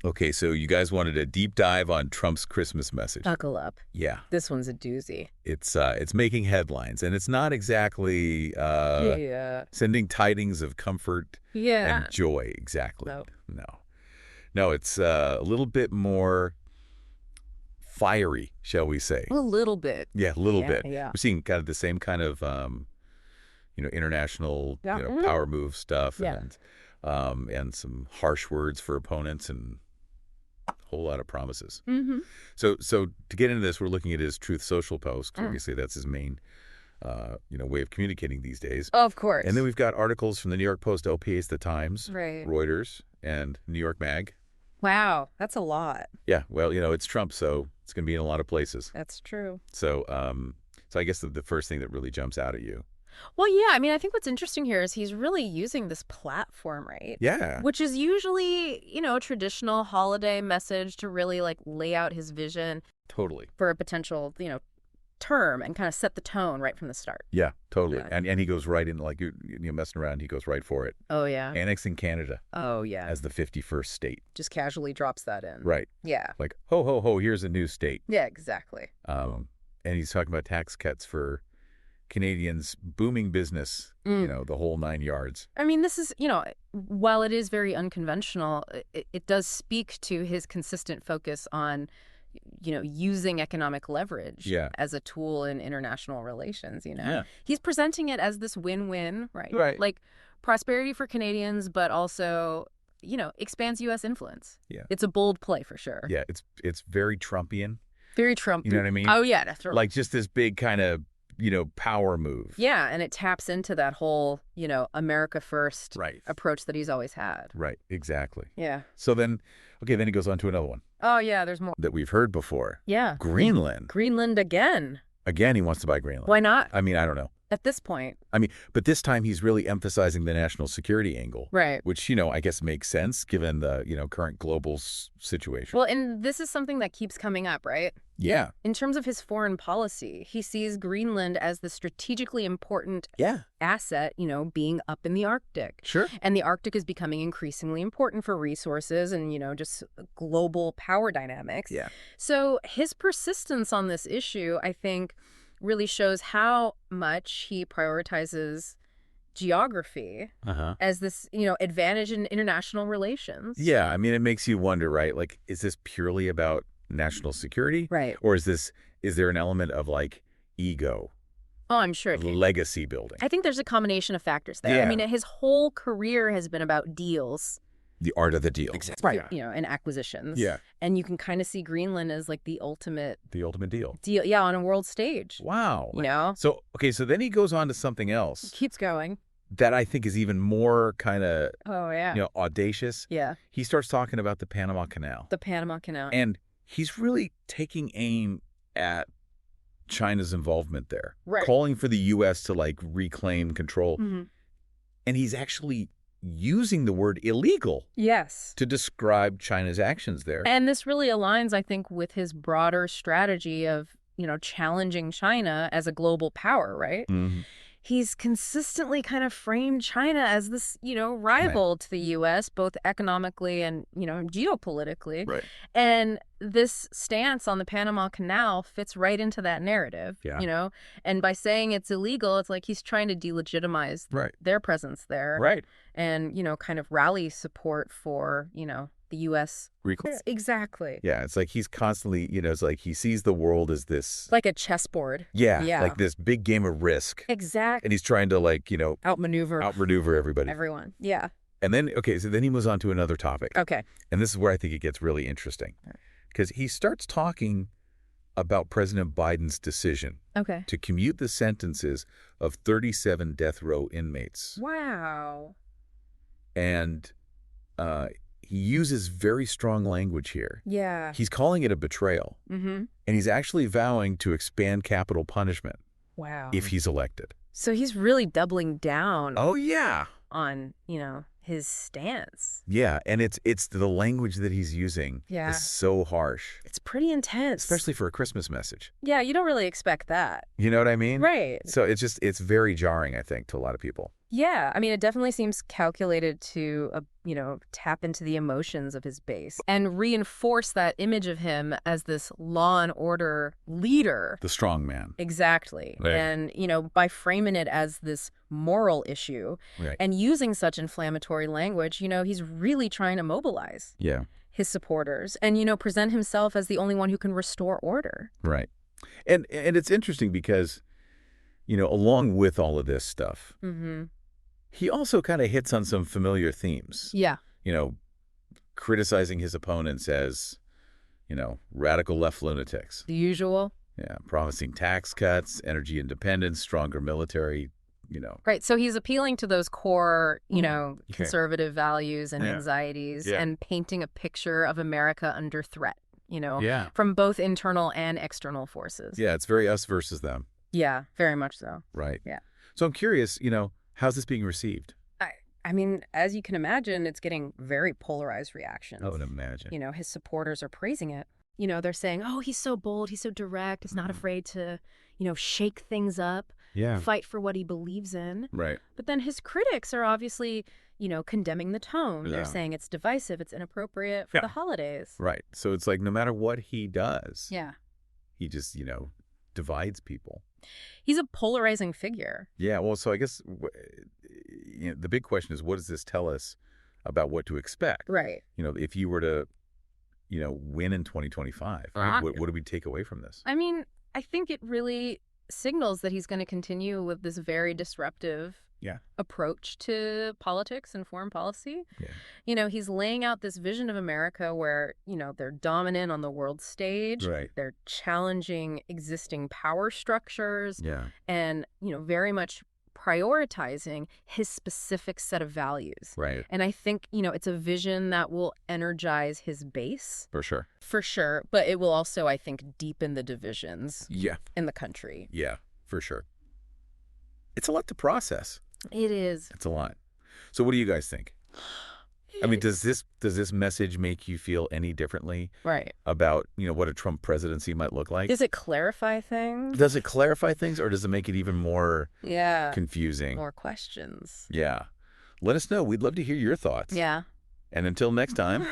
Okay, so you guys wanted a deep dive on Trump's Christmas message. Buckle up. Yeah. This one's a doozy. It's making headlines, and it's not exactly Yeah. sending tidings of comfort Yeah. and joy, exactly. No. No. No, it's a little bit more fiery, shall we say. A little bit. Yeah, a little bit. Yeah. We're seeing kind of the same kind of, international Yeah. power move stuff Yeah. and some harsh words for opponents and a whole lot of promises. Mm-hmm. So to get into this, we're looking at his Truth Social post. Obviously, that's his main, way of communicating these days. Of course. And then we've got articles from the New York Post, LPA's The Times, Right. Reuters, and New York Mag. Wow, that's a lot. Yeah, well, it's Trump, so it's going to be in a lot of places. That's true. So, I guess the first thing that really jumps out at you. Well, yeah, I mean, I think what's interesting here is he's really using this platform, right? Yeah. Which is usually, a traditional holiday message to really like lay out his vision Totally. for a potential, term and kind of set the tone right from the start. Yeah, totally. Yeah. And he goes right in, like, you're messing around, he goes right for it. Oh, yeah. Annexing Canada Oh, yeah. as the 51st state. Just casually drops that in. Right. Yeah. Like, ho, ho, ho, here's a new state. Yeah, exactly. And he's talking about tax cuts for Canadians, booming business, the whole 9 yards. I mean, this is, while it is very unconventional, it does speak to his consistent focus on, using economic leverage as a tool in international relations, Yeah. He's presenting it as this win-win, right? Right. Like prosperity for Canadians, but also, expands U.S. influence. Yeah. It's a bold play for sure. Yeah, it's very Trumpian. Very Trump. You know what I mean? Oh, yeah, definitely. Like just this big kind of, power move. Yeah, and it taps into that whole, America first Right. approach that he's always had. Right, exactly. Yeah. So then he goes on to another one Oh, yeah, there's more. that we've heard before. Yeah. Greenland. Greenland again. Again, he wants to buy Greenland. Why not? I mean, I don't know. At this point. I mean, but this time he's really emphasizing the national security angle. Right. Which, I guess makes sense given the, current global situation. Well, and this is something that keeps coming up, right? Yeah. In terms of his foreign policy, he sees Greenland as the strategically important asset, being up in the Arctic. Sure. And the Arctic is becoming increasingly important for resources and, just global power dynamics. Yeah. So his persistence on this issue, I think, really shows how much he prioritizes geography as this, advantage in international relations. Yeah. I mean, it makes you wonder, right? Like, is this purely about national security? Right. Or is there an element of like ego? Oh, I'm sure. Legacy building. I think there's a combination of factors there. Yeah. I mean, his whole career has been about deals. The art of the deal. Right. And acquisitions. Yeah. And you can kind of see Greenland as like the ultimate deal. Yeah, on a world stage. Wow. So, so then he goes on to something else keeps going. that I think is even more kind of, Oh, yeah. audacious. Yeah. He starts talking about the Panama Canal. The Panama Canal. And he's really taking aim at China's involvement there. Right. Calling for the U.S. to like reclaim control. Mm-hmm. And he's actually using the word illegal Yes. to describe China's actions there. And this really aligns, I think, with his broader strategy of, challenging China as a global power, right? Mhm. He's consistently kind of framed China as this, rival to the U.S., both economically and, geopolitically. Right. And this stance on the Panama Canal fits right into that narrative, Yeah. And by saying it's illegal, it's like he's trying to delegitimize their presence there. Right. And, kind of rally support for, the U.S. Reclaim. Exactly. Yeah, it's like he's constantly, it's like he sees the world as this. Like a chessboard. Yeah, Yeah. like this big game of risk. Exactly. And he's trying to like, Outmaneuver everybody. everyone. Yeah. And then, so then he moves on to another topic. Okay. And this is where I think it gets really interesting. Because he starts talking about President Biden's decision Okay. to commute the sentences of 37 death row inmates. Wow. And he uses very strong language here. Yeah. He's calling it a betrayal. Mm-hmm. And he's actually vowing to expand capital punishment Wow. if he's elected. So he's really doubling down Oh, yeah. on, his stance. Yeah, and it's the language that he's using Yeah. is so harsh, It's pretty intense. especially for a Christmas message. Yeah, you don't really expect that. You know what I mean? Right. So it's very jarring, I think, to a lot of people. Yeah, I mean, it definitely seems calculated to, tap into the emotions of his base and reinforce that image of him as this law and order leader. The strong man. Exactly. Right. And, by framing it as this moral issue Right. and using such inflammatory language, he's really trying to mobilize his supporters and, present himself as the only one who can restore order. Right. And it's interesting because, along with all of this stuff, he also kind of hits on some familiar themes. Yeah. Criticizing his opponents as, radical left lunatics. The usual. Yeah, promising tax cuts, energy independence, stronger military, Right. So he's appealing to those core, conservative values and anxieties and painting a picture of America under threat, from both internal and external forces. Yeah, it's very us versus them. Yeah, very much so. Right. Yeah. So I'm curious, how's this being received? I mean, as you can imagine, it's getting very polarized reactions. I would imagine. His supporters are praising it. They're saying, oh, he's so bold, he's so direct, he's not afraid to, shake things up, fight for what he believes in. Right. But then his critics are obviously, condemning the tone. Yeah. They're saying it's divisive, it's inappropriate for the holidays. Right. So it's like no matter what he does, he just, divides people. He's a polarizing figure. Yeah, well, so I guess the big question is, what does this tell us about what to expect? Right. If you were to, win in 2025, what do we take away from this? I mean, I think it really signals that he's going to continue with this very disruptive approach to politics and foreign policy. Yeah. He's laying out this vision of America where, they're dominant on the world stage. Right. They're challenging existing power structures. Yeah. And, very much prioritizing his specific set of values. Right. And I think, it's a vision that will energize his base. For sure. For sure. But it will also, I think, deepen the divisions in the country. Yeah, for sure. It's a lot to process. It is. It's a lot. So what do you guys think? I mean, does this message make you feel any differently about, what a Trump presidency might look like? Does it clarify things? Does it clarify things, or does it make it even more confusing? More questions. Yeah. Let us know. We'd love to hear your thoughts. Yeah. And until next time,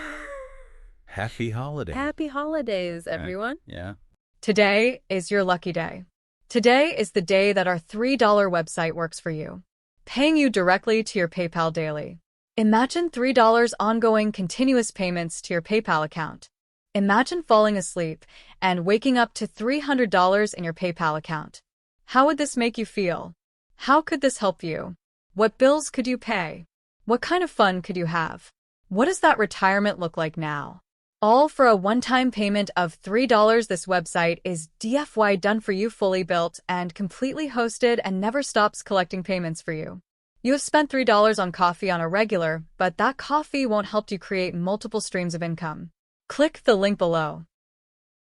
happy holidays. Happy holidays, everyone. Yeah. Today is your lucky day. Today is the day that our $3 website works for you, paying you directly to your PayPal daily. Imagine $3 ongoing continuous payments to your PayPal account. Imagine falling asleep and waking up to $300 in your PayPal account. How would this make you feel? How could this help you? What bills could you pay? What kind of fun could you have? What does that retirement look like now? All for a one-time payment of $3. This website is DFY done for you, fully built and completely hosted, and never stops collecting payments for you. You have spent $3 on coffee on a regular, but that coffee won't help you create multiple streams of income. Click the link below.